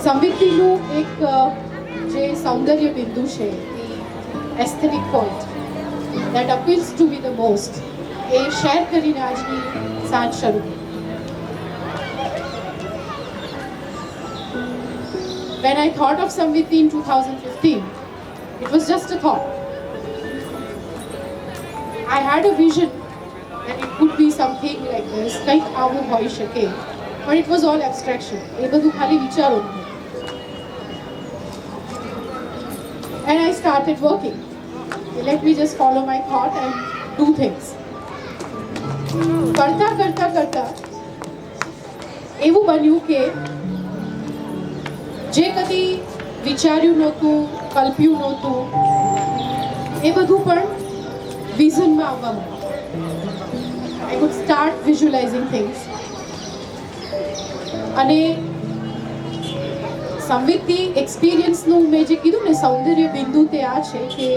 સંવિત્તિનું એક જે સૌંદર્ય બિંદુ છે, aesthetic point that appeals to me the most, A share કરીને આજની સાંજ શરૂ કરી. When I thought of Samviti in 2015, it was just a thought. I had a vision that it could be something like this, કંઈક આવું હોઈ શકે, but it was all abstraction. એ બધું ખાલી વિચારો. And I started working. Let me just follow my thought and do things. કરતા કરતા કરતા એવું બન્યું કે જે કદી વિચાર્યું નહોતું, કલ્પ્યું નહોતું, એ બધું પણ વિઝનમાં આવવા માંડ્યું. I could start visualizing things. અને સંવિત્તિ એક્સપિરિયન્સનું મેં જે કીધું ને સૌંદર્ય બિંદુ તે આ છે કે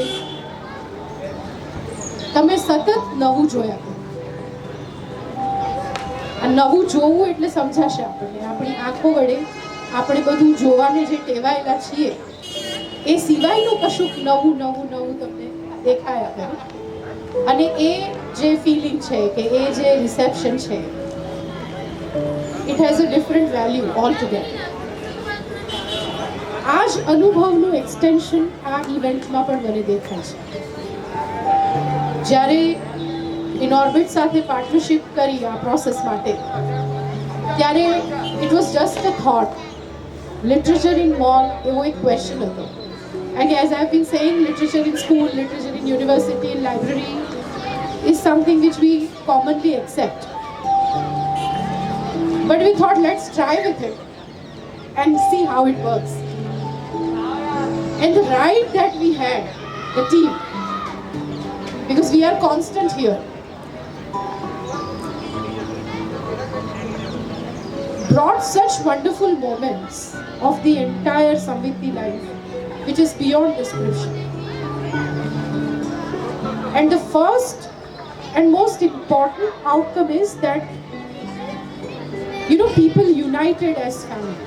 તમે સતત નવું જોયા. આ નવું જોવું એટલે સમજાશે આપણને. આપણી આંખો વડે આપણે બધું જોવાને જે ટેવાયેલા છીએ એ સિવાયનું કશુંક નવું નવું નવું તમને દેખાયા કરે. અને એ જે ફિલિંગ છે કે એ જે રિસેપ્શન છે, it has a different value all together. આ જ અનુભવનું એક્સટેન્શન આ ઇવેન્ટમાં પણ મને દેખાય છે. જ્યારે ઇનઓર્બિટ સાથે પાર્ટનરશિપ કરી આ પ્રોસેસ માટે, ત્યારે it was just a thought. Literature in mall એવો એક ક્વેશ્ચન હતો. And as I have been saying, literature in school, literature in university, in library is something which we commonly accept. But we thought, let's try with it and see how it works. And the ride that we had, the team, because we are constant here, brought such wonderful moments of the entire Samviti life, which is beyond description. And the first and most important outcome is that, people united as family.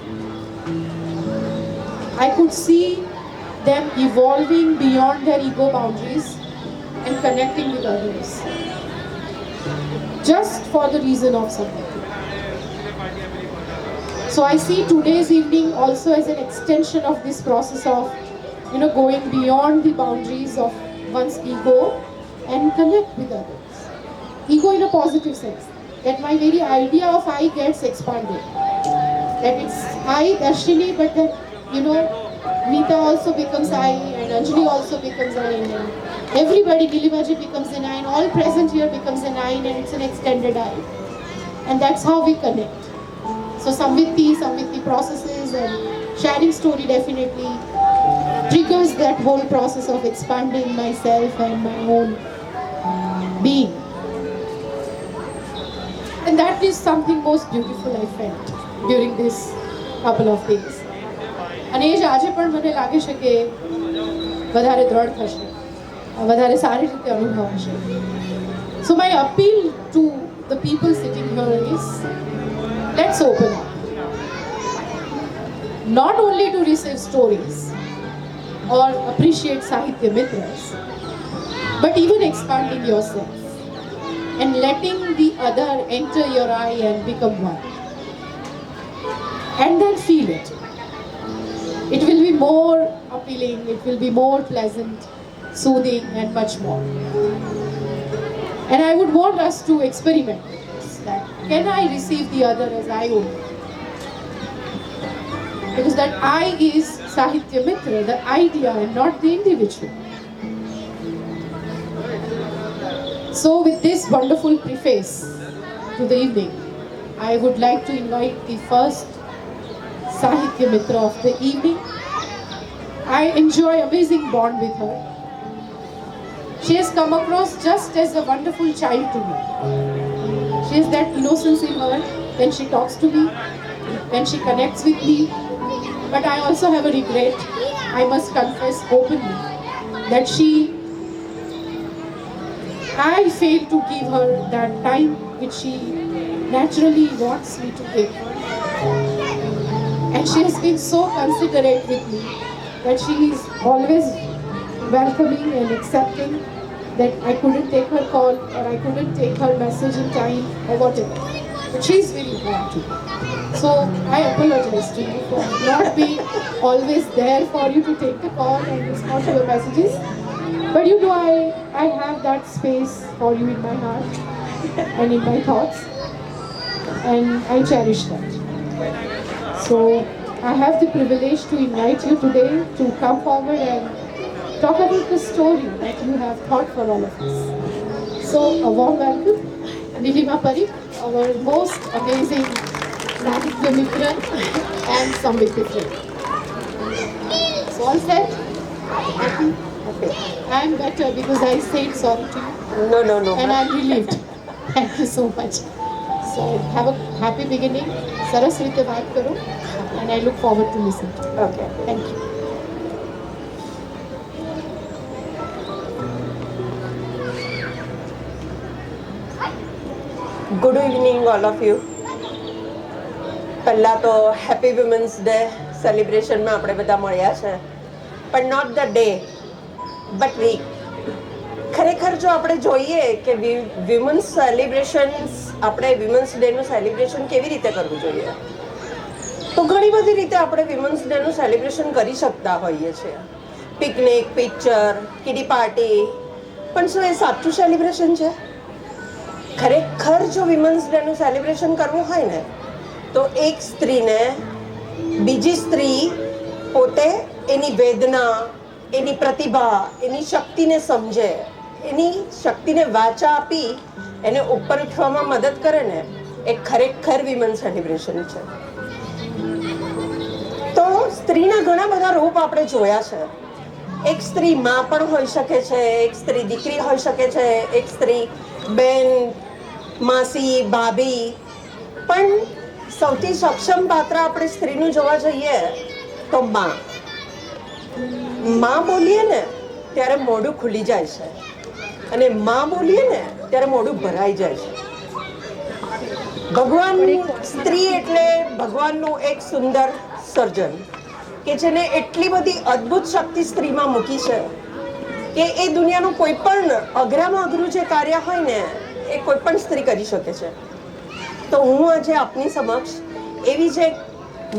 I could see them evolving beyond their ego boundaries and connecting with others, just for the reason of Samviti. So I see today's evening also as an extension of this process of, going beyond the boundaries of one's ego and connect with others. Ego in a positive sense, that my very idea of I gets expanded. That it's I, Darshini, but that, Meeta also becomes I, and Anjali also becomes I, and everybody, Nilimaji becomes an I, and all present here becomes an I, and it's an extended I. And that's how we connect. So Samviti processes and sharing story definitely triggers that whole process of expanding myself and my own being. And that is something most beautiful I felt during this couple of days. અને એ જ આજે પણ મને લાગે છે કે વધારે દ્રઢ થશે, વધારે સારી રીતે અનુભવાશે. So my appeal to the people sitting here is, let's open up. Not only to receive stories or appreciate Sahitya Mitras, but even expanding yourself and letting the other enter your eye and become one. And then feel it. It will be more appealing, it will be more pleasant, soothing, and much more. And I would want us to experiment with this. That can I receive the other as I own? Because that I is Sahitya Mitra, the idea, and not the individual. So with this wonderful preface to the evening, I would like to invite the first Sahitya Mitra of the evening. I enjoy amazing bond with her. She has come across just as a wonderful child to me. She has that innocence in her when she talks to me, when she connects with me. But I also have a regret, I must confess openly, that I failed to give her that time which she naturally wants me to give her. and she has been so considerate with me that she is always welcoming and accepting that I couldn't take her call or I couldn't take her message in time or whatever. But she is very warm to me. So I apologize to you for not being always there for you to take the call and respond to your messages. But you know, I have that space for you in my heart and in my thoughts, and I cherish that. So I have the privilege to invite you today to come forward and talk about the story that you have thought for all of us. So a warm welcome, Nilima Parikh, our most amazing Naditya Mitra and Samvit Mitra. So all set? Happy? Okay. I am better because I said sorry to you. No. And I'm relieved. Thank you so much. So have a happy beginning. Saras રીતે વાત કરો. And I look forward to listening to you. Okay. Thank you. Good evening all of you. પહેલાં તો happy women's day સેલિબ્રેશનમાં આપણે બધા મળ્યા છે, પણ not the day but week. ખરેખર જો આપણે જોઈએ કે વિમન્સ સેલિબ્રેશન્સ, આપણે વિમન્સ ડેનું સેલિબ્રેશન કેવી રીતે કરવું જોઈએ, તો ઘણી બધી રીતે આપણે વિમન્સ ડેનું સેલિબ્રેશન કરી શકતા હોઈએ છીએ. પિકનિક, પિક્ચર, કિટી પાર્ટી, પણ શું એ સાચું સેલિબ્રેશન છે? ખરેખર જો વિમન્સ ડેનું સેલિબ્રેશન કરવું હોય ને, તો એક સ્ત્રીને બીજી સ્ત્રી પોતે એની વેદના, એની પ્રતિભા, એની શક્તિને સમજે, એની શક્તિને વાચા આપી એને ઉપર ઉઠવામાં મદદ કરે ને, એ ખરેખર વિમન સેલિબ્રેશન છે. તો સ્ત્રીના ઘણા બધા રૂપ આપણે જોયા છે. એક સ્ત્રી માં પણ હોઈ શકે છે, એક સ્ત્રી દીકરી હોઈ શકે છે, એક સ્ત્રી બેન, માસી, ભાભી. પણ સૌથી સક્ષમ પાત્ર આપણે સ્ત્રીનું જોવા જઈએ તો માં. માં બોલીએ ને ત્યારે મોઢું ખુલી જાય છે, અને માં બોલીએ ને ત્યારે મોઢું ભરાઈ જાય છે. ભગવાન, સ્ત્રી એટલે ભગવાનનું એક સુંદર સર્જન કે જેને એટલી બધી અદ્ભુત શક્તિ સ્ત્રીમાં મૂકી છે કે એ દુનિયાનું કોઈ પણ અઘરામાં અઘરું જે કાર્ય હોય ને, એ કોઈ પણ સ્ત્રી કરી શકે છે. તો હું આજે આપની સમક્ષ એવી જ એક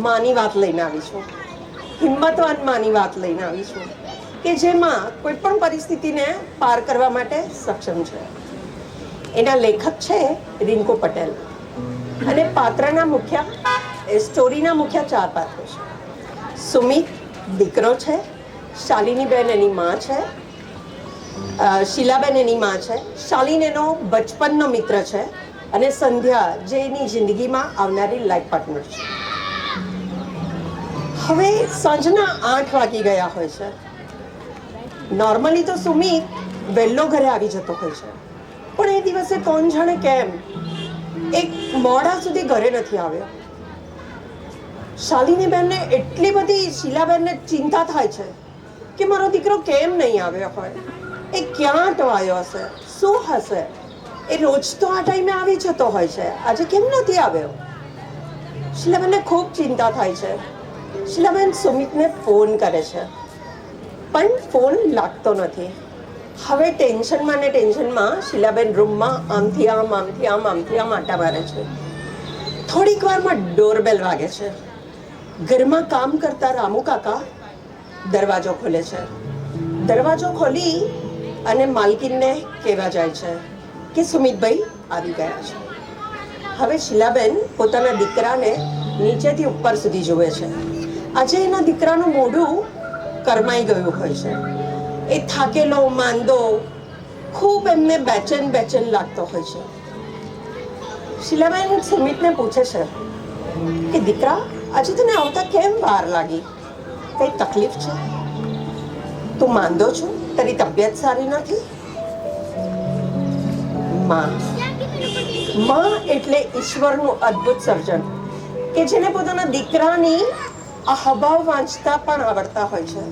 માની વાત લઈને આવી છું, હિંમતવાન માની વાત લઈને આવી છું કે જેમાં કોઈ પણ પરિસ્થિતિને પાર કરવા માટે સક્ષમ છે. એના લેખક છે રિંકુ પટેલ, અને પાત્રના મુખ્ય, સ્ટોરીના મુખ્ય 4 પાત્રો છે. સુમિત દીકરો છે, શાલિનીબેન એની માં છે, શીલાબેન એની માં છે, શાલિન એનો બચપનનો મિત્ર છે, અને સંધ્યા જે એની જિંદગીમાં આવનારી લાઈફ પાર્ટનર છે. હવે સાંજના 8 વાગી ગયા હોય છે. નોર્મલી તો સુમિત વહેલો ઘરે આવી જતો હોય છે, પણ એ દિવસે કોણ જાણે કેમ એક મોડા સુધી ઘરે નથી આવ્યો. શાલિનીબેનને એટલી બધી શીલાબેનને ચિંતા થાય છે કે મારો દીકરો કેમ નહીં આવ્યો હોય, એ ક્યાં અટવાયો હશે, શું હશે. એ રોજ તો આ ટાઈમે આવી જતો હોય છે, આજે કેમ નથી આવ્યો. શીલાબેનને ખૂબ ચિંતા થાય છે. શીલાબેન સુમિતને ફોન કરે છે, પણ ફોન લાગતો નથી. હવે ટેન્શનમાં ને ટેન્શનમાં શીલાબેન રૂમમાં આમથી આમ, આમથી આમ, આમથી આમ આટા મારે છે. થોડીક વારમાં ડોરબેલ વાગે છે. ઘરમાં કામ કરતા રામુ કાકા દરવાજો ખોલે છે. દરવાજો ખોલી અને માલકીનને કહેવા જાય છે કે સુમિતભાઈ આવી ગયા છે. હવે શીલાબેન પોતાના દીકરાને નીચેથી ઉપર સુધી જુએ છે. આજે એના દીકરાનું મોઢું કરમાઈ ગયું હોય છે. એ થાકેલો, માંદો, ખૂબ એમને બેચેન લાગતો હોય છે. શીલાબેન સુમિતને પૂછે છે કે દીકરા, આજે તને આવતા કેમ વાર લાગી? કઈ તકલીફ છે? તું માંદો છો? તારી તબિયત સારી નથી? માં એટલે ઈશ્વરનું અદ્ભુત સર્જન કે જેને પોતાના દીકરાની અહભાવ વાંચતા પણ આવડતા હોય છે.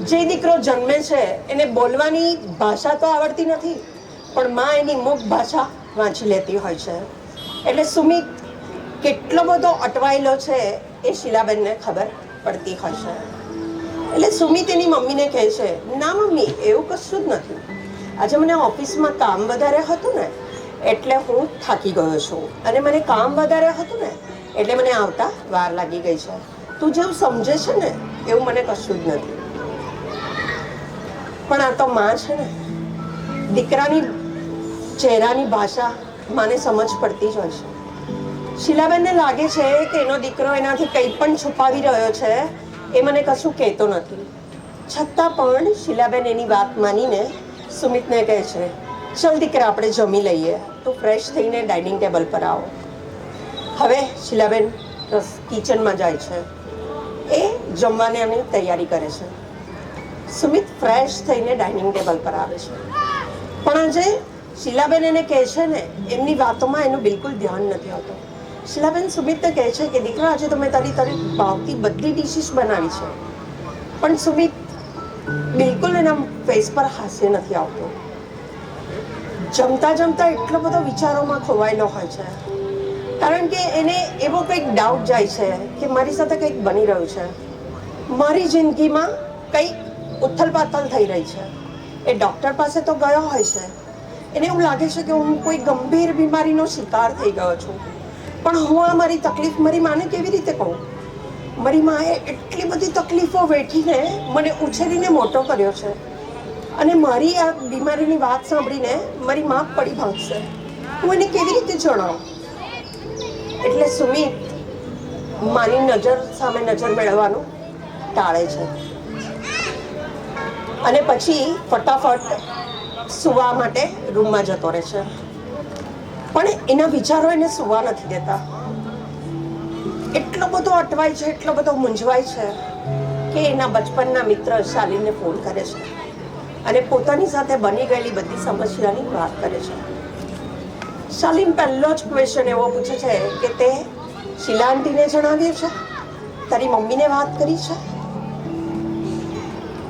જે દીકરો જન્મે છે એને બોલવાની ભાષા તો આવડતી નથી, પણ માં એની મુખ ભાષા વાંચી લેતી હોય છે. એટલે સુમિત કેટલો બધો અટવાયેલો છે એ શીલાબેનને ખબર પડતી હોય છે. એટલે સુમિત એની મમ્મીને કહે છે, ના મમ્મી, એવું કશું જ નથી. આજે મને ઓફિસમાં કામ વધારે હતું ને એટલે હું થાકી ગયો છું, અને મને કામ વધારે હતું ને એટલે મને આવતા વાર લાગી ગઈ છે. તું જેવું સમજે છે ને એવું મને કશું જ નથી. પણ આ તો માં છે ને, દીકરાની ચહેરાની ભાષા માને સમજ પડતી જ હોય છે. શીલાબેનને લાગે છે કે એનો દીકરો એનાથી કંઈ પણ છુપાવી રહ્યો છે, એ મને કશું કહેતો નથી. છતાં પણ શીલાબેન એની વાત માનીને સુમિતને કહે છે, ચલ દીકરા, આપણે જમી લઈએ, તું ફ્રેશ થઈને ડાઇનિંગ ટેબલ પર આવો. હવે શીલાબેન કિચનમાં જાય છે, એ જમવાની તૈયારી કરે છે. સુમિત ફ્રેશ થઈને ડાઇનિંગ ટેબલ પર આવે છે. પણ આજે શીલાબેન એને કહે છે ને, એમની વાતોમાં એનું બિલકુલ ધ્યાન નથી આવતું. શીલાબેન સુમિતને કહે છે કે દીકરા, આજે તમે તારી ભાવતી બધી ડિશિસ બનાવી છે. પણ સુમિત બિલકુલ એના ફેસ પર હાસ્ય નથી આવતું. જમતા જમતા એટલો બધો વિચારોમાં ખોવાયેલો હોય છે, કારણ કે એને એવો કંઈક ડાઉટ જાય છે કે મારી સાથે કંઈક બની રહ્યું છે, મારી જિંદગીમાં કંઈક ઉથલ-પાથલ થઈ રહી છે. એ ડૉક્ટર પાસે તો ગયો હોય છે, એને એવું લાગે છે કે હું કોઈ ગંભીર બીમારીનો શિકાર થઈ ગયો છું. પણ હું આ મારી તકલીફ મારી માને કેવી રીતે કહું? મારી માએ એટલી બધી તકલીફો વેઠીને મને ઉછેરીને મોટો કર્યો છે, અને મારી આ બીમારીની વાત સાંભળીને મારી મા પડી ભાંગશે. હું એને કેવી રીતે જણાવું? એટલે સુમિત માની નજર સામે નજર મેળવવાનું ટાળે છે, અને પછી ફટાફટ સૂવા માટે રૂમમાં જતો રહે છે. પણ એના વિચારો એને સૂવા નથી દેતા. એટલો બધો અટવાય છે, એટલો બધો મૂંઝવાય છે કે એના બચપનના મિત્ર શાલીનને ફોન કરે છે અને પોતાની સાથે બની ગયેલી બધી સમસ્યાની વાત કરે છે. શાલીન પહેલો જ ક્વેશ્ચન એવો પૂછે છે કે તે શીલા આંટીને જણાવ્યું છે, તારી મમ્મીને વાત કરી છે?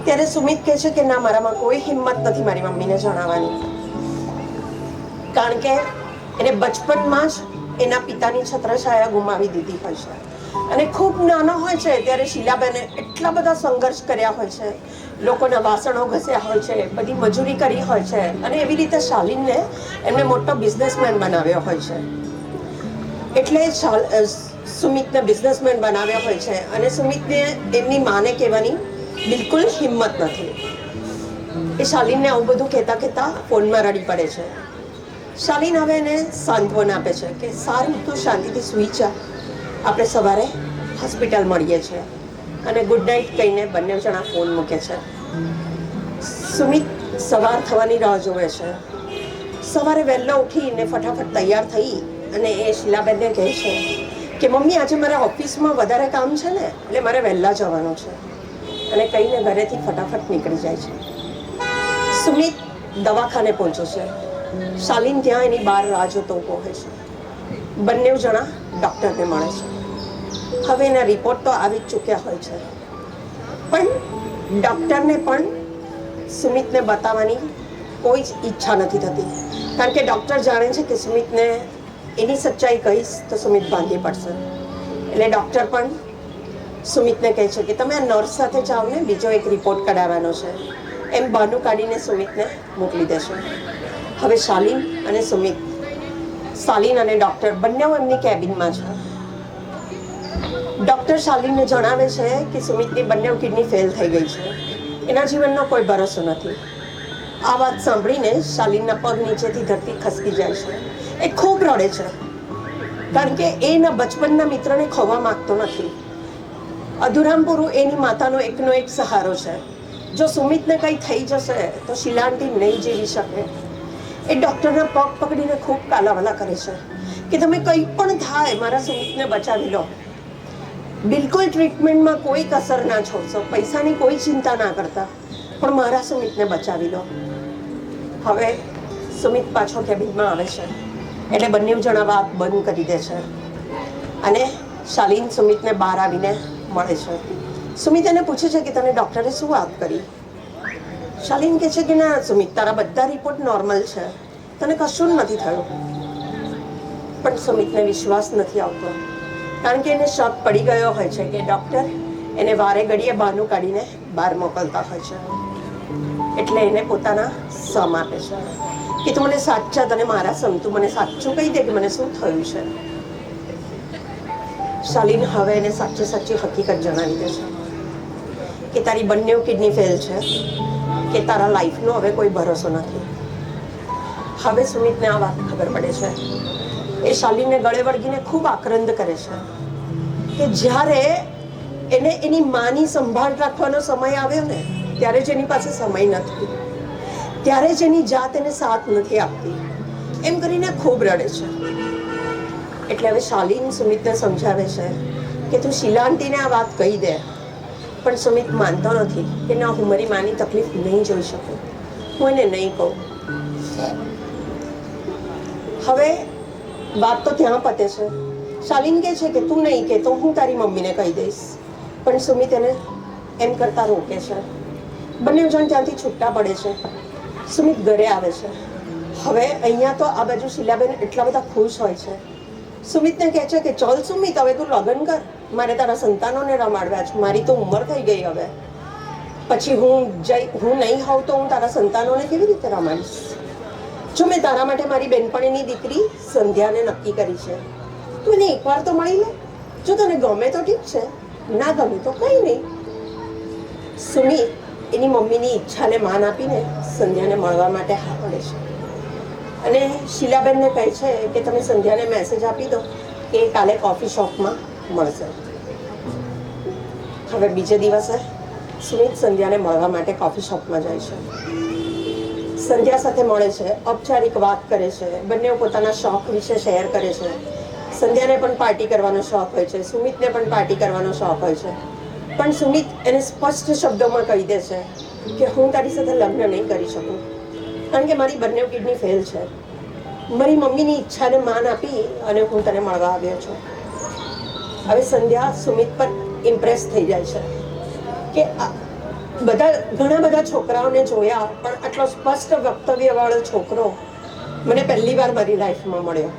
ત્યારે સુમિત કહે છે કે ના, મારામાં કોઈ હિંમત નથી મારી મમ્મીને જણાવવાની, કારણ કે એને બચપનમાં જ એના પિતાની છત્રછાયા ગુમાવી દીધી હોય છે, અને ખૂબ નાનો હોય છે ત્યારે શીલાબેને એટલા બધા સંઘર્ષ કર્યા હોય છે, લોકોના વાસણો ઘસ્યા હોય છે, બધી મજૂરી કરી હોય છે, અને એવી રીતે શાલીનને એમને મોટો બિઝનેસમેન બનાવ્યો હોય છે. એટલે સુમિતને બિઝનેસમેન બનાવ્યો હોય છે, અને સુમિતને એમની માને કહેવાની બિલકુલ હિંમત નથી. એ શાલીનને આવું બધું કહેતા કહેતા ફોનમાં રડી પડે છે. શાલીન હવે એને સાંત્વન આપે છે કે સારું, તું શાંતિથી સૂઈ જા, આપણે સવારે હોસ્પિટલ મળીએ છીએ, અને ગુડ નાઇટ કહીને બંને જણા ફોન મૂકે છે. સુમિત સવાર થવાની રાહ જોવે છે. સવારે વહેલો ઉઠીને ફટાફટ તૈયાર થઈ અને એ શીલાબેનને કહે છે કે મમ્મી, આજે મારા ઓફિસમાં વધારે કામ છે ને એટલે મારે વહેલા જવાનું છે, અને કહીને ઘરેથી ફટાફટ નીકળી જાય છે. સુમિત દવાખાને પહોંચે છે. શાલીન ત્યાં એની બહાર રાહ જોતો ઊભો હોય છે. બંને જણા ડૉક્ટરને મળે છે. હવે એના રિપોર્ટ તો આવી જ ચૂક્યા હોય છે, પણ ડૉક્ટરને પણ સુમિતને બતાવવાની કોઈ જ ઈચ્છા નથી થતી, કારણ કે ડૉક્ટર જાણે છે કે સુમિતને એની સચ્ચાઈ કહીશ તો સુમિત ભાંગી પડશે. એટલે ડૉક્ટર પણ સુમિતને કહે છે કે તમે આ નર્સ સાથે જાઓ ને, બીજો એક રિપોર્ટ કઢાવવાનો છે, એમ બહાનું કાઢીને સુમિતને મોકલી દેશો. હવે શાલીન અને સુમિત, શાલીન અને ડૉક્ટર બંને એમની કેબિનમાં છે. ડૉક્ટર શાલીનને જણાવે છે કે સુમિતની બંને કિડની ફેલ થઈ ગઈ છે, એના જીવનનો કોઈ ભરોસો નથી. આ વાત સાંભળીને શાલીનના પગ નીચેથી ધરતી ખસકી જાય છે. એ ખૂબ રડે છે, કારણ કે એના બચપનના મિત્રને ખોવા માંગતો નથી. અધુરામપુરું એની માતાનો એકનો એક સહારો છે. જો સુમિતને કંઈ થઈ જશે તો શીલા આંટી નહીં જીવી શકે. એ ડૉક્ટરના પગ પકડીને ખૂબ કાલાવાલા કરે છે કે તમે કંઈ પણ થાય મારા સુમિતને બચાવી લો, બિલકુલ ટ્રીટમેન્ટમાં કોઈ કસર ના છોડશો, પૈસાની કોઈ ચિંતા ના કરતા, પણ મારા સુમિતને બચાવી લો. હવે સુમિત પાછો કેબિનમાં આવે છે એટલે બંને જણા વાત બંધ કરી દે છે, અને શાલીન સુમિતને બહાર આવીને મળે છે. સુમિત એને પૂછે છે કે તને ડૉક્ટરે શું વાત કરી? શાલીન કહે છે કે ના સુમિત, તારા બધા રિપોર્ટ નોર્મલ છે, તને કશું જ નથી થયું. પણ સુમિતને વિશ્વાસ નથી આવતો, કારણ કે એને શક પડી ગયો હોય છે કે ડૉક્ટર એને વારે ઘડીએ બહાનું કાઢીને બહાર મોકલતા હોય છે. એટલે એને પોતાના સમ આપે છે કે તું મને સાચા, તને મારા સમ, તું મને સાચું કહી દે કે મને શું થયું છે. શાલીન હવે એને સાચી હકીકત જણાવી દે છે કે તારી બંને કિડની ફેલ છે, કે તારા લાઈફનો હવે કોઈ ભરોસો નથી. હવે સુમિતને આ વાત ખબર પડે છે. એ શાલીનને ગળે વળગીને ખૂબ આક્રંદ કરે છે કે જ્યારે એને એની માની સંભાળ રાખવાનો સમય આવ્યો ને ત્યારે જ એની પાસે સમય નથી, ત્યારે જ એની જાત એને સાથ નથી આપતી, એમ કરીને ખૂબ રડે છે. એટલે હવે શાલીન સુમિતને સમજાવે છે કે તું શીલા આંટીને આ વાત કહી દે. પણ સુમિત માનતો નથી કે ના, હું મારી માની તકલીફ નહીં જોઈ શકું, હું એને નહીં કહું. હવે વાત તો ત્યાં પતે છે. શાલીન કહે છે કે તું નહીં કે તો હું તારી મમ્મીને કહી દઈશ. પણ સુમિત એને એમ કરતા રોકે છે. બંને જણ ત્યાંથી છૂટા પડે છે. સુમિત ઘરે આવે છે. હવે અહીંયા તો આ બાજુ શીલાબેન એટલા બધા ખુશ હોય છે. સુમિતને કહે છે કે ચલ સુમિત, હવે તું લગ્ન કર, મારે તારા સંતાનોને રમાડવા છે, મારી તો ઉંમર થઈ ગઈ હવે, પછી હું નહીં હોઉં તો હું તારા સંતાનોને કેવી રીતે રમાડીશ. જો મેં તારા માટે મારી બેનપણીની દીકરી સંધ્યાને નક્કી કરી છે, તું એને એકવાર તો મળી લે. જો તને ગમે તો ઠીક છે, ના ગમે તો કંઈ નહીં. સુમિત એની મમ્મીની ઈચ્છાને માન આપીને સંધ્યાને મળવા માટે હા પડે છે. અને શીલાબેનને કહે છે કે તમે સંધ્યાને મેસેજ આપી દો કે કાલે કોફી શોપમાં મળશે. હવે બીજે દિવસે સુમિત સંધ્યાને મળવા માટે કોફી શોપમાં જાય છે. સંધ્યા સાથે મળે છે, ઔપચારિક વાત કરે છે, બંને પોતાના શોખ વિશે શેર કરે છે. સંધ્યાને પણ પાર્ટી કરવાનો શોખ હોય છે, સુમિતને પણ પાર્ટી કરવાનો શોખ હોય છે. પણ સુમિત એને સ્પષ્ટ શબ્દોમાં કહી દે છે કે હું તારી સાથે લગ્ન નહીં કરી શકું, કારણ કે મારી બંને કિડની ફેલ છે. મારી મમ્મીની ઈચ્છાને માન આપી અને હું તને મળવા આવ્યો છું. હવે સંધ્યા સુમિત પર ઇમ્પ્રેસ થઈ જાય છે કે ઘણા બધા છોકરાઓને જોયા, પણ આટલો સ્પષ્ટ વક્તવ્યવાળો છોકરો મને પહેલી વાર મારી લાઈફમાં મળ્યો.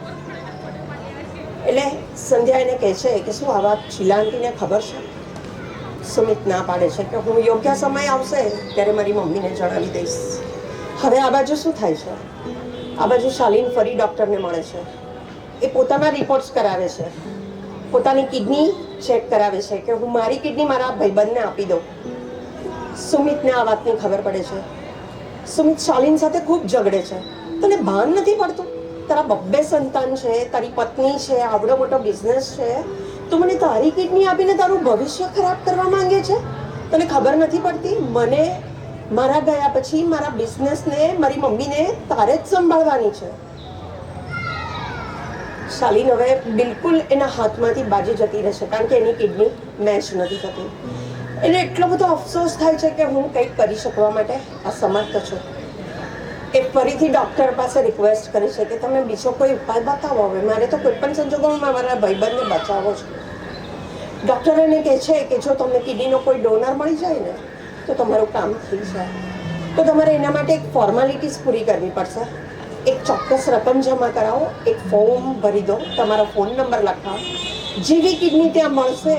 એટલે સંધ્યા એને કહે છે કે શું આ વાત શીલા આંટીને ખબર છે? સુમિત ના પાડે છે કે હું યોગ્ય સમય આવશે ત્યારે મારી મમ્મીને જણાવી દઈશ. હવે આ બાજુ શું થાય છે? આ બાજુ શાલીન ફરી ડૉક્ટરને મળે છે. એ પોતાના રિપોર્ટ્સ કરાવે છે, પોતાની કિડની ચેક કરાવે છે કે હું મારી કિડની મારા ભાઈબંધને આપી દઉં. સુમિતને આ વાતની ખબર પડે છે. સુમિત શાલીન સાથે ખૂબ ઝઘડે છે. તને ભાન નથી પડતું? તારા બબ્બે સંતાન છે, તારી પત્ની છે, આવડો મોટો બિઝનેસ છે, તું મને તારી કિડની આપીને તારું ભવિષ્ય ખરાબ કરવા માંગે છે? તને ખબર નથી પડતી? મને મારા ગયા પછી મારા બિઝનેસને, મારી મમ્મીને તારે જ સંભાળવાની છે. શાલીન હવે બિલકુલ એના હાથમાંથી બાજી જતી રહેશે, કારણ કે એની કિડની મેચ નથી થતી. એને એટલો બધો અફસોસ થાય છે કે હું કંઈક કરી શકવા માટે અસમર્થ છું. એ ફરીથી ડૉક્ટર પાસે રિક્વેસ્ટ કરે છે કે તમે બીજો કોઈ ઉપાય બતાવો. હવે મારે તો કોઈ પણ સંજોગોમાં મારા ભાઈબંધને બચાવો છે. ડૉક્ટર એને કહે છે કે જો તમને કિડનીનો કોઈ ડોનર મળી જાય ને તો તમારું કામ થઈ જાય. તો તમારે એના માટે એક ફોર્માલિટીઝ પૂરી કરવી પડશે. એક ચોક્કસ રકમ જમા કરાવો, એક ફોર્મ ભરી દો, તમારો ફોન નંબર લખાવો. જેવી કિડની ત્યાં મળશે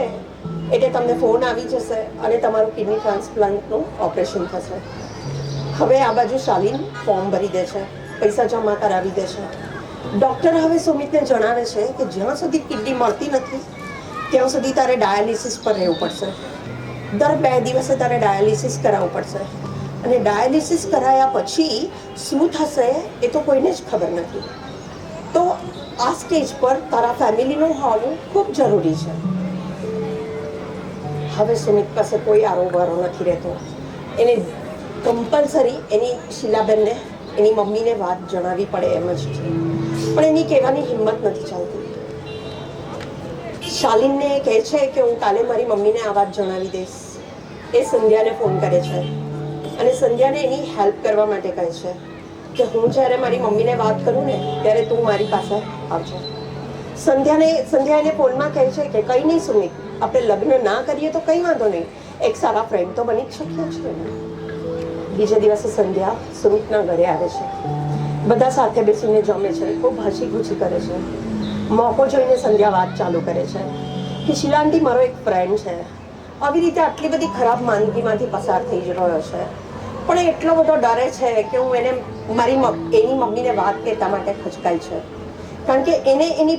એટલે તમને ફોન આવી જશે અને તમારું કિડની ટ્રાન્સપ્લાન્ટનું ઓપરેશન થશે. હવે આ બાજુ શાલીન ફોર્મ ભરી દે છે, પૈસા જમા કરાવી દે છે. ડૉક્ટર હવે સુમિતને જણાવે છે કે જ્યાં સુધી કિડની મળતી નથી ત્યાં સુધી તારે ડાયાલિસિસ પર રહેવું પડશે. દર 2 દિવસે તારે ડાયાલિસિસ કરાવવું પડશે. અને ડાયાલિસિસ કરાયા પછી શું થશે એ તો કોઈને જ ખબર નથી. તો આ સ્ટેજ પર તારા ફેમિલીનું હોવું ખૂબ જરૂરી છે. હવે સુમિત પાસે કોઈ આરોબારો નથી રહેતો. એને કમ્પલસરી એની શીલાબેનને, એની મમ્મીને વાત જણાવવી પડે એમ જ છે, પણ એની કહેવાની હિંમત નથી ચાલતી. શાલીનને કહે છે કે હું કાલે મારી મમ્મીને આ વાત જણાવી દઈશ. એ સંધ્યાને ફોન કરે છે અને સંધ્યાને એની હેલ્પ કરવા માટે કહે છે કે હું જ્યારે મારી મમ્મીને વાત કરું ને ત્યારે તું મારી પાસે આવજો. સંધ્યા એને ફોનમાં કહે છે કે કંઈ નહીં સુમિત, આપણે લગ્ન ના કરીએ તો કંઈ વાંધો નહીં, એક સારા ફ્રેન્ડ તો બની જ શકીએ છીએ. બીજે દિવસે સંધ્યા સુમિતના ઘરે આવે છે. બધા સાથે બેસીને જમે છે, ખૂબ હસી ખુશી કરે છે. મોકો જોઈને સંધ્યા વાત ચાલુ કરે છે કે શીલા આંટી મારો એક ફ્રેન્ડ છે, આવી રીતે આટલી બધી ખરાબ માંદગીમાંથી પસાર થઈ રહ્યો છે, પણ એ એટલો બધો ડરે છે કે હું એને એની મમ્મીને વાત કહેતા માટે ખચકાય છે. કારણ કે એને એની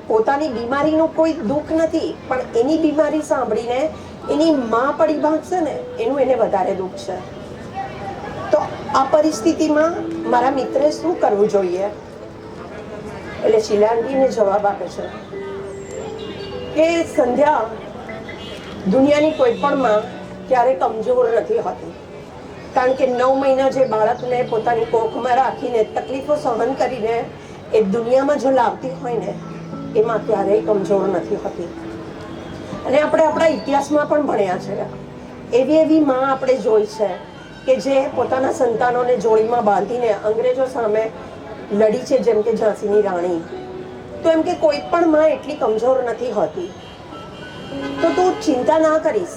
પોતાની બીમારીનું કોઈ દુઃખ નથી, પણ એની બીમારી સાંભળીને એની માં પડી ભાગશે ને એનું એને વધારે દુઃખ છે. તો આ પરિસ્થિતિમાં મારા મિત્રે શું કરવું જોઈએ? એટલે શીલા આંટીને જવાબ આપે છે કે સંધ્યા, દુનિયાની કોઈ પણ માં ક્યારે કમજોર નથી હોતી. કારણ કે 9 મહિના જે બાળકને પોતાની કોખમાં રાખીને તકલીફો સહન કરીને એ દુનિયામાં જો લાવતી હોય ને, એમાં ક્યારેય કમજોર નથી હોતી. અને આપણે આપણા ઇતિહાસમાં પણ ભણ્યા છે, એવી માં આપણે જોઈ છે કે જે પોતાના સંતાનોને જોડીમાં બાંધીને અંગ્રેજો સામે લડી છે, જેમ કે ઝાંસીની રાણી. તો એમ કે કોઈ પણ માં એટલી કમજોર નથી હોતી. તો તું ચિંતા ના કરીશ.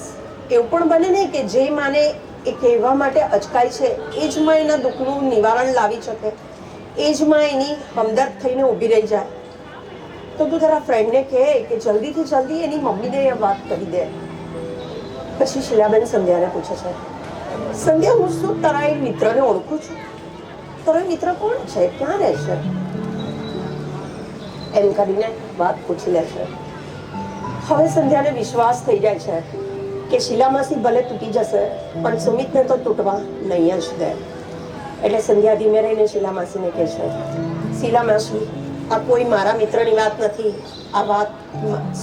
એવું પણ બને ને કે જે માને એ કહેવા માટે અચકાય છે એ જ માં એના દુઃખનું નિવારણ લાવી શકે, એ જ માં એની હમદર્દ થઈને ઊભી રહી જાય. તો તું તારા ફ્રેન્ડને કહે કે જલ્દીથી જલ્દી એની મમ્મીને એ વાત કરી દે. પછી શીલાબેન સંધ્યાને પૂછે છે, સંધ્યા, હું શું તારા એ મિત્રને ઓળખું છું? તારો મિત્ર કોણ છે, ક્યાં રહે છે? એમ કરીને વાત પૂછી લે છે. હવે સંધ્યાને વિશ્વાસ થઈ જાય છે કે શીલામાસી ભલે તૂટી જશે પણ સુમિતને તો તૂટવા નહીં જ દે. એટલે સંધ્યા ધીમે રહીને શીલામાસીને કહે છે, શીલામાસી, આ કોઈ મારા મિત્રની વાત નથી, આ વાત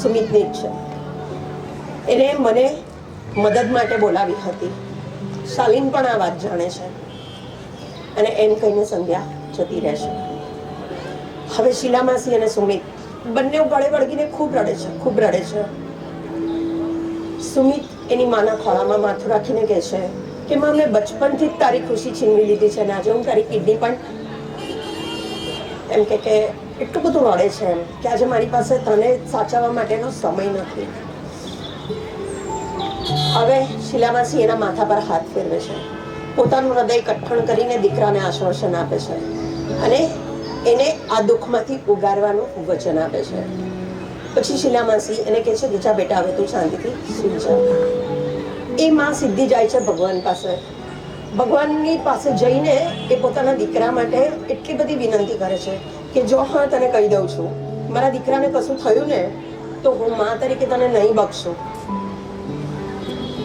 સુમિતની જ છે. એને મને મદદ માટે બોલાવી હતી. શાલીન પણ આ વાત જાણે છે. અને એમ કહીને સંધ્યા જતી રહેશે. હવે શીલામાસી અને સુમિત બંને ગળે વળગીને ખૂબ રડે છે. સુમિત એની માના ખોળામાં માથું રાખીને કહે છે કે માં, મેં બચપનથી જ તારી ખુશી છીનવી લીધી છે, અને આજે હું તારી કિડની પણ એમ કે એટલું બધું રડે છે એમ કે આજે મારી પાસે તને સાચવવા માટેનો સમય નથી. હવે શીલામાસી એના માથા પર હાથ ફેરવે છે, પોતાનું હૃદય કઠણ કરીને દીકરાને આશ્વાસન આપે છે અને એને આ દુઃખમાંથી ઉગારવાનું વચન આપે છે. પછી શીલામાસી એને કહે છે કે જા બેટા, હવે તું શાંતિથી સૂઈ જા. એ માં સીધી જાય છે ભગવાન પાસે. ભગવાનની પાસે જઈને એ પોતાના દીકરા માટે એટલી બધી વિનંતી કરે છે કે જો હા, તને કહી દઉં છું, મારા દીકરાને કશું થયું ને તો હું માં તરીકે તને નહીં બક્ષું.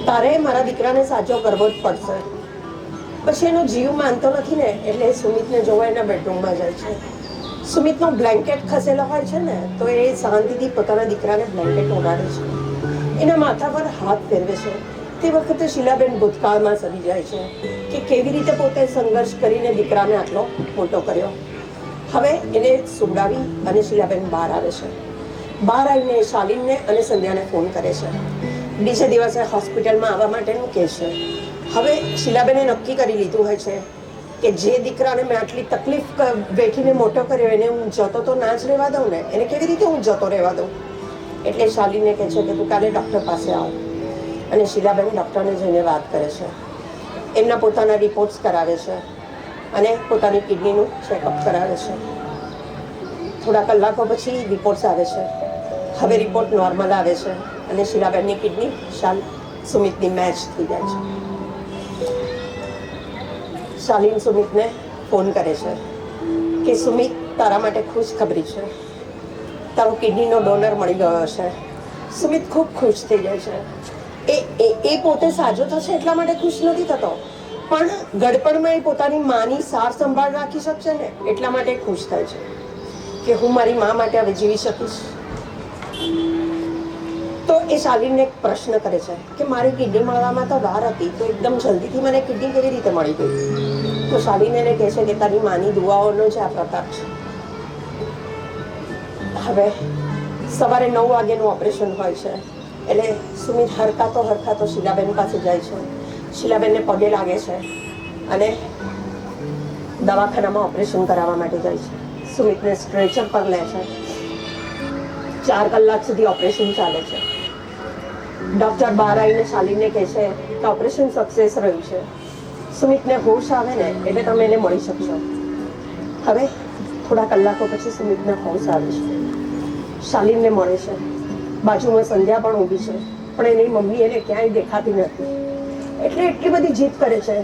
તારે મારા દીકરાને સાચો કરવો જ પડશે. પછી એનો જીવ માનતો નથી ને, એટલે સુમિતને જોવા એના બેડરૂમમાં જાય છે. સુમિતનો બ્લેન્કેટ ખસેલો હોય છે ને, તો એ શાંતિથી પોતાના દીકરાને બ્લેન્કેટ ઓઢાડે છે, એના માથા પર હાથ ફેરવે છે. તે વખતે શીલાબેન ભૂતકાળમાં સરી જાય છે કે કેવી રીતે પોતે સંઘર્ષ કરીને દીકરાને આટલો મોટો કર્યો. હવે એને સુવડાવી અને શીલાબેન બહાર આવે છે. બહાર આવીને શાલીનને અને સંધ્યાને ફોન કરે છે. બીજે દિવસે હોસ્પિટલમાં આવવા માટેનું કહે છે. હવે શીલાબેને નક્કી કરી લીધું હોય છે કે જે દીકરાને મેં આટલી તકલીફ વેઠીને મોટો કર્યો એને હું જતો તો ના જ રહેવા દઉં ને, એને કેવી રીતે હું જતો રહેવા દઉં? એટલે શાલીનને કહે છે કે તું કાલે ડૉક્ટર પાસે આવ. અને શીલાબેન ડૉક્ટરને જઈને વાત કરે છે. એમના પોતાના રિપોર્ટ્સ કરાવે છે અને પોતાની કિડનીનું ચેકઅપ કરાવે છે. થોડા કલાકો પછી રિપોર્ટ્સ આવે છે. હવે રિપોર્ટ નોર્મલ આવે છે અને શીલાબેનની કિડની સુમિતની મેચ થઈ જાય છે. શાલીન સુમિતને ફોન કરે છે કે સુમિત, તારા માટે ખુશખબરી છે, તારો કિડનીનો ડોનર મળી ગયો છે. સુમિત ખૂબ ખુશ થઈ જાય છે. એ પોતે સાજો થશે એટલા માટે ખુશ નથી થતો, પણ ગડપણમાં એ પોતાની માની સાર સંભાળ રાખી શકશે ને એટલા માટે ખુશ થાય છે કે હું મારી મા માટે હવે જીવી શકીશ. તો એ શાલીનને એક પ્રશ્ન કરે છે કે મારી કિડની મળવામાં તો વાર હતી, તો એકદમ જલ્દીથી મને કિડની કેવી રીતે મળી ગઈ? તો શાલીન એને કહે છે કે તારી માની દુઆઓનો જ આ પ્રતાપ છે. હવે સવારે 9 વાગ્યાનું ઓપરેશન હોય છે. એટલે સુમિત હરખાતો શીલાબેન પાસે જાય છે. શીલાબેનને પગે લાગે છે અને દવાખાનામાં ઓપરેશન કરાવવા માટે જાય છે. સુમિતને સ્ટ્રેચર પર લે છે. 4 કલાક સુધી ઓપરેશન ચાલે છે. ડૉક્ટર બહાર આવીને શાલીનને કહે છે કે ઓપરેશન સક્સેસ રહ્યું છે. સુમિતને હોશ આવે ને એટલે તમે એને મળી શકશો. હવે થોડા કલાકો પછી સુમિતને હોશ આવે છે. શાલીનને મળે છે બાજુમાં સંધ્યા પણ ઊભી છે, પણ એની મમ્મી એને ક્યાંય દેખાતી નથી. એટલે એટલી બધી જીદ કરે છે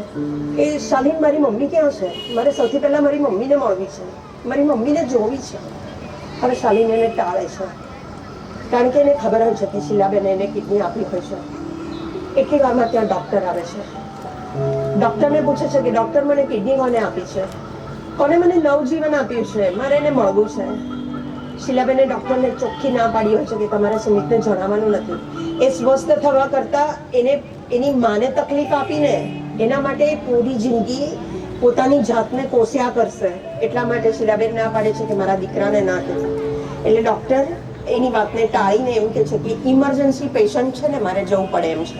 કે શાલીન મારી મમ્મી ક્યાં છે, મારે સૌથી પહેલા મારી મમ્મીને મળવી છે, મારી મમ્મીને જોવી છે. હવે શાલીન એને ટાળે છે, કારણ કે એને ખબર હોય છે કે શીલાબેને એને કિડની આપી હોય છે. એટલી વારમાં ત્યાં ડૉક્ટર આવે છે. ડૉક્ટરને પૂછે છે કે ડૉક્ટર મને કિડની કોને આપી છે, કોને મને નવજીવન આપ્યું છે, મારે એને મળવું છે. શીલાબેને ડૉક્ટરને ચોખ્ખી ના પાડી હોય છે કે તમારે સુમિતને જણાવવાનું નથી. એ સ્વસ્થ થવા કરતાં એને એની માને તકલીફ આપીને એના માટે પૂરી જિંદગી પોતાની જાતને કોસ્યા કરશે. એટલા માટે શીલાબેન ના પાડે છે કે મારા દીકરાને ના કહેજો. એટલે ડૉક્ટર એની વાતને ટાળીને એમ કહે છે કે ઇમરજન્સી પેશન્ટ છે ને, મારે જવું પડે એમ છે.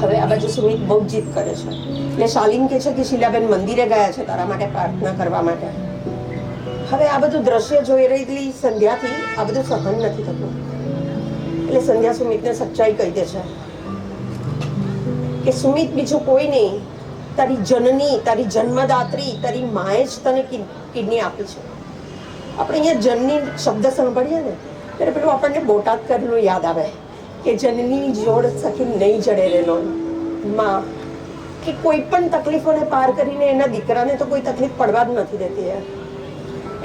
હવે આ બાજુ સુમિત બહુ જીદ કરે છે. એટલે શાલીન કહે છે કે શીલાબેન મંદિરે ગયા છે તારા માટે પ્રાર્થના કરવા માટે. હવે આ બધું દ્રશ્ય જોઈ રહેલી સંધ્યાથી આ બધું સહન નથી થતું. એટલે સંધ્યા સુમિતને સચ્ચાઈ કહી દે છે કે સુમિત, બીજું કોઈ નહીં, તારી જનની, તારી જન્મદાત્રી, તારી માએ જ તને કિડની આપી છે. આપણે અહીંયા જનની શબ્દ સાંભળીએ ને ત્યારે પેલું આપણને બોટાદ કરેલું યાદ આવે કે જનની જોડ સખી નહીં જડે રેલો. માં કે કોઈ પણ તકલીફોને પાર કરીને એના દીકરાને તો કોઈ તકલીફ પડવા જ નથી દેતી.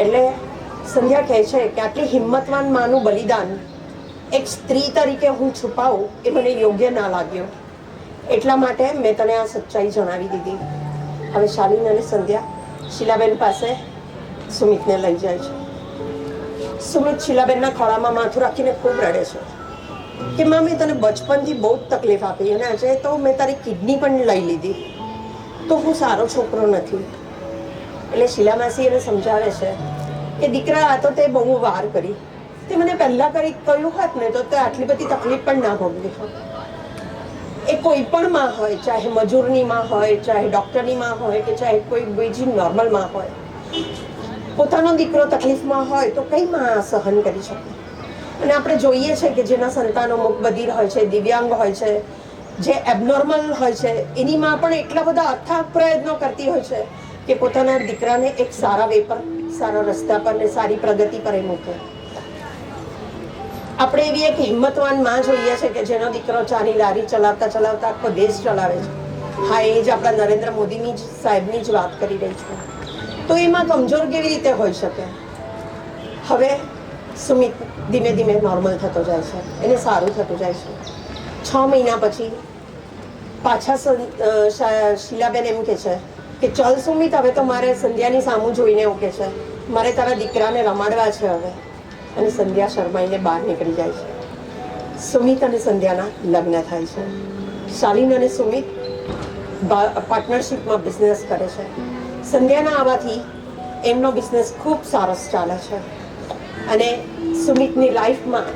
એટલે સંધ્યા કહે છે કે આટલી હિંમતવાન માનું બલિદાન એક સ્ત્રી તરીકે હું છુપાવું એ મને યોગ્ય ના લાગ્યો. એટલા માટે મેં તને આ સચ્ચાઈ જણાવી દીધી. હવે શાલીન અને સંધ્યા શીલાબેન પાસે સુમિતને લઈ જાય છે. સુમિત શીલાબેનના ખોળામાં માથું રાખીને ખૂબ રડે છે કે માં, મેં તને બચપનથી બહુ જ તકલીફ આપી અને આજે તો મેં તારી કિડની પણ લઈ લીધી, તો હું સારો છોકરો નથી. એટલે શીલા માસી એને સમજાવે છે કે દીકરા, આ તો તે બહુ વાર કરી, તે મને પહેલા કરી કહ્યું હોત ને તો તે આટલી બધી તકલીફ પણ ના ભોગવી હોત. એ કોઈ પણ માં હોય, ચાહે મજૂરની માં હોય, ચાહે ડૉક્ટરની માં હોય, કે ચાહે કોઈ બીજી નોર્મલ માં હોય, પોતાનો દીકરો તકલીફમાં હોય તો કઈ માં સહન કરી શકે. અને આપણે જોઈએ છે કે જેના સંતાનો મૂકબધિર હોય છે, દિવ્યાંગ હોય છે, જે એબનોર્મલ હોય છે, એની માં પણ એટલા બધા અથાગ પ્રયત્નો કરતી હોય છે કે પોતાના દીકરાને એક સારા વે પર, સારા રસ્તા પર ને સારી પ્રગતિ પર એ મૂકે. આપણે એવી એક હિંમતવાન માં જોઈએ છે કે જેનો દીકરો ચાની લારી ચલાવતા ચલાવતા આખો દેશ ચલાવે છે. હા, એ જ આપણા નરેન્દ્ર મોદીની જ સાહેબની જ વાત કરી રહી છું. તો એમાં કમજોર કેવી રીતે હોઈ શકે? હવે સુમિત ધીમે ધીમે નોર્મલ થતો જાય છે, એને સારું થતું જાય છે. 6 મહિના પછી પાછા શીલાબેન એમ કે છે કે ચલ સુમિત, હવે તો મારે સંધ્યાની સામું જોઈને એવું કે છે, મારે તારા દીકરાને રમાડવા છે હવે. અને સંધ્યા શરમાઈને બહાર નીકળી જાય છે. સુમિત અને સંધ્યાના લગ્ન થાય છે. શાલીન અને સુમિત પાર્ટનરશિપમાં બિઝનેસ કરે છે. સંધ્યાના આવવાથી એમનો બિઝનેસ ખૂબ સરસ ચાલે છે. અને સુમિતની લાઈફમાં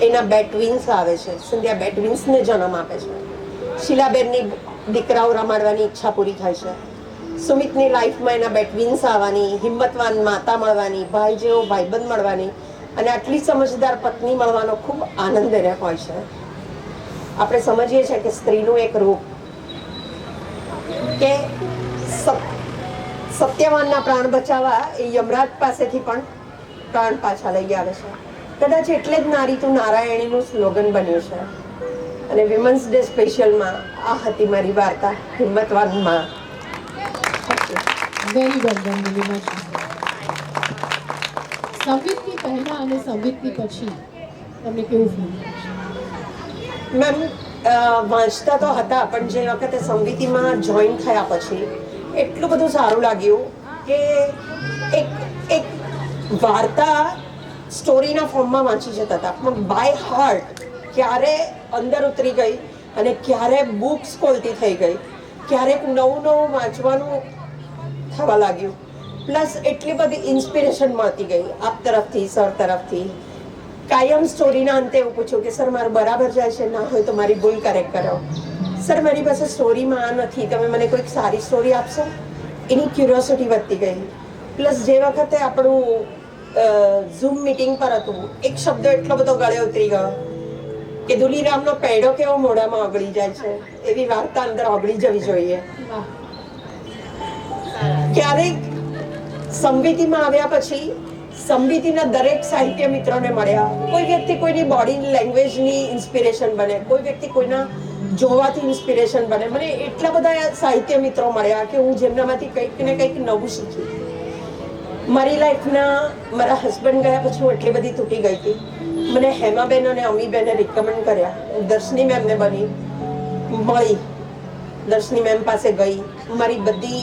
એના 2 ટ્વિન્સ આવે છે. સંધ્યા 2 ટ્વિન્સને જન્મ આપે છે. શીલાબેનની દીકરાઓ રમાડવાની ઈચ્છા પૂરી થાય છે. સુમિતની લાઈફમાં એના 2 ટ્વિન્સ આવવાની, હિંમતવાન માતા મળવાની, ભાઈ જેવો ભાઈબંધ મળવાની અને આટલી સમજદાર પત્ની મળવાનો ખૂબ આનંદદાયક હોય છે. આપણે સમજીએ છીએ કે સ્ત્રીનું એક રૂપ કે સત્યવાનના પ્રાણ બચાવવા એ યમરાજ પાસેથી પણ પ્રાણ પાછા લઈ આવે છે. કદાચ એટલે જ નારી તું નારાયણીનું સ્લોગન બન્યું છે. અને વિમન્સ ડે સ્પેશિયલમાં આ હતી મારી વાર્તા, હિંમતવાન માં. Very well done Nilima. સંગીતની પહેલા અને સંગીતની પછી તમને કેવું ફીલ? મેમ, વાંચતા તો હતા પણ જે વખતે સંગીતીમાં જોઈન થયા પછી એટલું બધું સારું લાગ્યું કે એક વાર્તા સ્ટોરીના ફોર્મમાં વાંચી જતા હતા, પણ બાય હાર્ટ ક્યારે અંદર ઉતરી ગઈ અને ક્યારે બુક્સ ખોલતી થઈ ગઈ, ક્યારેક નવું વાંચવાનું થવા લાગ્યું. પ્લસ એટલી બધી ઇન્સ્પિરેશન મળતી ગઈ આપ તરફથી, સર તરફથી. કાયમ સ્ટોરીના અંતે એવું પૂછ્યું કે સર મારું બરાબર જાય છે, ના હોય તો મારી ભૂલ કરેક્ટ કરો. સર મારી પાસે સ્ટોરીમાં આ નથી, તમે મને કોઈક સારી સ્ટોરી આપશો? એની ક્યુરિયોસિટી વધતી ગઈ. પ્લસ જે વખતે આપણું ઝૂમ મિટિંગ પર હતું, એક શબ્દ એટલો બધો ગળે ઉતરી ગયો કે દુલીરામનો પેડો કેવો મોઢામાં ઓગળી જાય છે, એવી વાર્તા અંદર ઓગળી જવી જોઈએ. ક્યારેક સંગીતીમાં આવ્યા પછી સંવિતિના દરેક સાહિત્ય મિત્રોને મળ્યા. કોઈ વ્યક્તિ કોઈની બોડી લેંગ્વેજની ઇન્સ્પિરેશન બને, કોઈ વ્યક્તિ કોઈના જોવાથી ઇન્સ્પિરેશન બને. મને એટલા બધા સાહિત્ય મિત્રો મળ્યા કે હું જેમનામાંથી કંઈક ને કંઈક નવું શીખી. મારી લાઈફના મારા હસબન્ડ ગયા પછી હું એટલી બધી તૂટી ગઈ હતી. મને હેમાબેન અને અમીબેને રિકમેન્ડ કર્યા. દર્શની મેમને બની મળી, દર્શની મેમ પાસે ગઈ, મારી બધી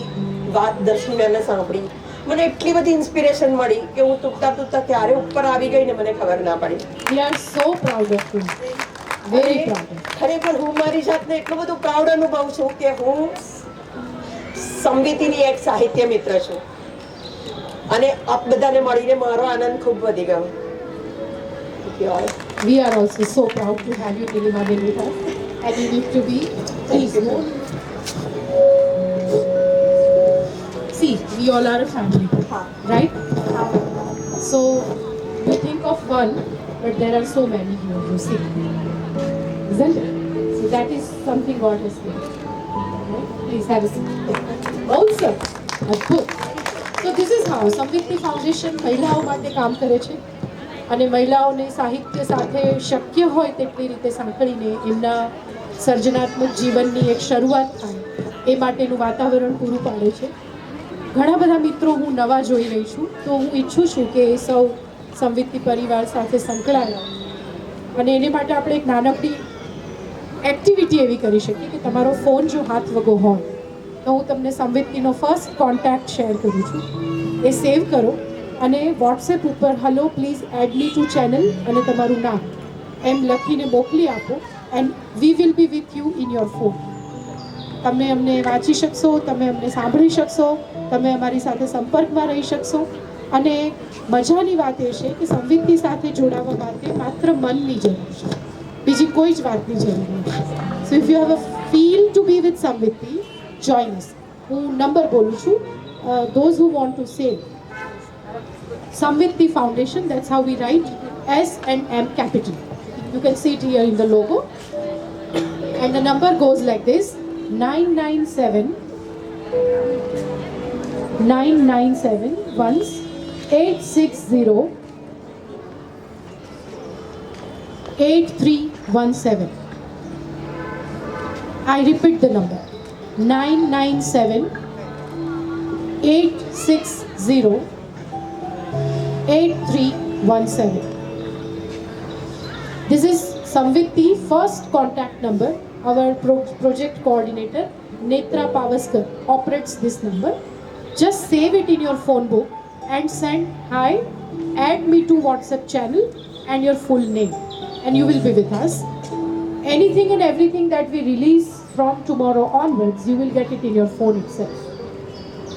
વાત દર્શની મેમે સાંભળી. મને એટલી બધી ઇન્સ્પિરેશન મળી કે હું તૂટતા તૂટતા ક્યારે ઉપર આવી ગઈ ને મને ખબર ના પડી. We are so proud of you. Very proud. ખરેખર હું મારી જાતને એટલું બધું પ્રાઉડ અનુભવું છું કે હું સંવિતિની એક સાહિત્ય મિત્ર છું અને આપ બધાને મળીને મારો આનંદ ખૂબ વધી ગયો. We are also so proud to have you, Nilima, with us. And you need to be please more. See, we all are a family, right? So you think of one, but there are so many here. You see, isn't it? So that is something God has given. Right? Please have a seat. Also, good. So this is how Samvikti Foundation મહિલાઓ માટે કામ કરે છે અને મહિલાઓને સાહિત્ય સાથે શક્ય હોય તેટલી રીતે સાંકળીને એમના સર્જનાત્મક જીવનની એક શરૂઆત થાય એ માટેનું વાતાવરણ પૂરું પાડે છે. ઘણા બધા મિત્રો હું નવા જોઈ રહી છું, તો હું ઈચ્છું છું કે એ સૌ સંવિતિ પરિવાર સાથે સંકળાયા અને એને માટે આપણે એક નાનકડી એક્ટિવિટી એવી કરી શકીએ કે તમારો ફોન જો હાથ વગો હોય તો હું તમને સંવિતિનો ફર્સ્ટ કોન્ટેક્ટ શેર કરું છું. એ સેવ કરો અને વોટ્સએપ ઉપર hello please add me to channel અને તમારું નામ એમ લખીને મોકલી આપો and we will be with you in your phone. તમે અમને વાંચી શકશો, તમે અમને સાંભળી શકશો, તમે અમારી સાથે સંપર્કમાં રહી શકશો અને મજાની વાત એ છે કે સંવિતિ સાથે જોડાવા માટે માત્ર મનની જરૂર છે, બીજી કોઈ જ વાતની જરૂર નથી. So if you have a feel to be with Samvitti, join us. હું નંબર બોલું છું. Those who want to save Samvitti Foundation, that's how we write S and M capital. You can see it here in the logo. And the number goes like this: 997 once 860 8317. I repeat the number: 997 860 8317. This is Samvitti first contact number. Our project coordinator Netra Pavaskar operates this number. Just save it in your phone book and send hi, add me to WhatsApp channel and your full name and you will be with us. Anything and everything that we release from tomorrow onwards, you will get it in your phone itself.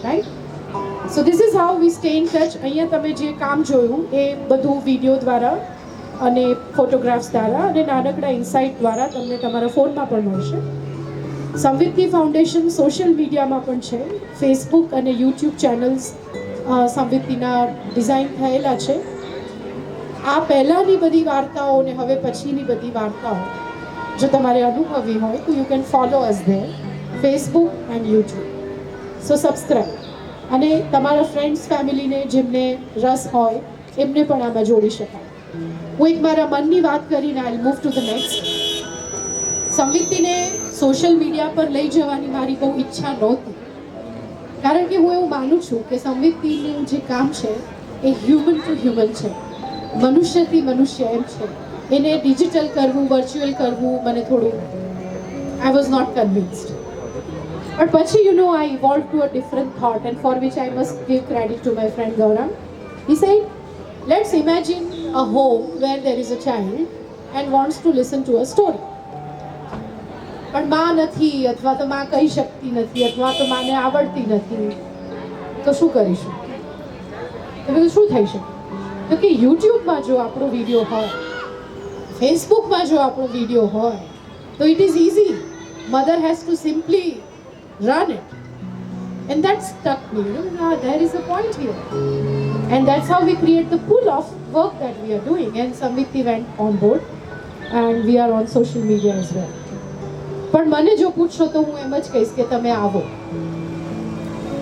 Right? So this is how we stay in touch. અહીંયા તમે જે કામ જોયું એ બધું video દ્વારા અને photographs દ્વારા અને નાનકડા ઇન્સાઇટ દ્વારા તમને તમારા ફોનમાં પણ મળશે. સંવિતિ ફાઉન્ડેશન સોશિયલ મીડિયામાં પણ છે. ફેસબુક અને યુટ્યુબ ચેનલ્સ સંવિતિના ડિઝાઇન થયેલા છે. આ પહેલાંની બધી વાર્તાઓ અને હવે પછીની બધી વાર્તાઓ જો તમારે અનુભવી હોય તો you can follow us there, Facebook and YouTube. So subscribe અને તમારા ફ્રેન્ડ્સ ફેમિલીને જેમને રસ હોય એમને પણ આમાં જોડી શકાય. હું એક મારા મનની વાત કરીને I move to the next. સંવિતિને સોશિયલ મીડિયા પર લઈ જવાની મારી બહુ ઈચ્છા નહોતી, કારણ કે હું એવું માનું છું કે સંવિતિનું જે કામ છે એ હ્યુમન ટુ હ્યુમન છે, મનુષ્યથી મનુષ્ય એમ છે. એને ડિજિટલ કરવું, વર્ચ્યુઅલ કરવું મને થોડું I was not convinced. But પછી, I evolved to a different thought, and for which I must give credit to my friend Gaurang. He said, let's imagine a home where there is a child and wants to listen to a story. પણ માં નથી અથવા તો માં કહી શકતી નથી અથવા તો માને આવડતી નથી, તો શું કરીશું? તો બધું શું થઈ શકે? તો કે યુટ્યુબમાં જો આપણો વિડીયો હોય, ફેસબુકમાં જો આપણો વિડીયો હોય તો it is easy. Mother has to simply run it, and that stuck me. There is a point here, and that's how we create the pool of work that we are doing. And Samvitti went on board, and we are on social media as well. પણ મને જો પૂછશો તો હું એમ જ કહીશ કે તમે આવો.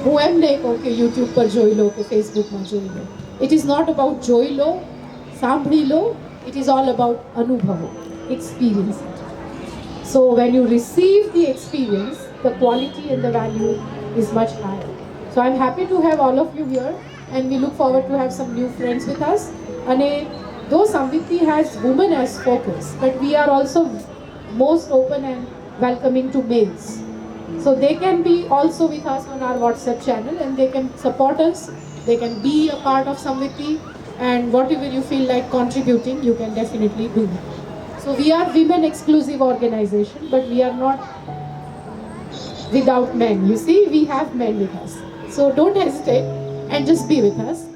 હું એમ નહીં કહું કે યુટ્યુબ પર જોઈ લો કે ફેસબુકમાં જોઈ લો. It is not about joy lo, sambhri lo, it is all about anubhavo, experience it. So when you receive the experience, the quality and the value is much higher. So I'm happy to have all of you here, and we look forward to have some new friends with us. And though Samviti has women as focus, but we are also most open and welcoming to males. So they can be also with us on our WhatsApp channel, and they can support us. They can be a part of Samviti, and whatever you feel like contributing, you can definitely do that. So we are women exclusive organization, but we are not without men. You see, we have men with us. So don't hesitate and just be with us.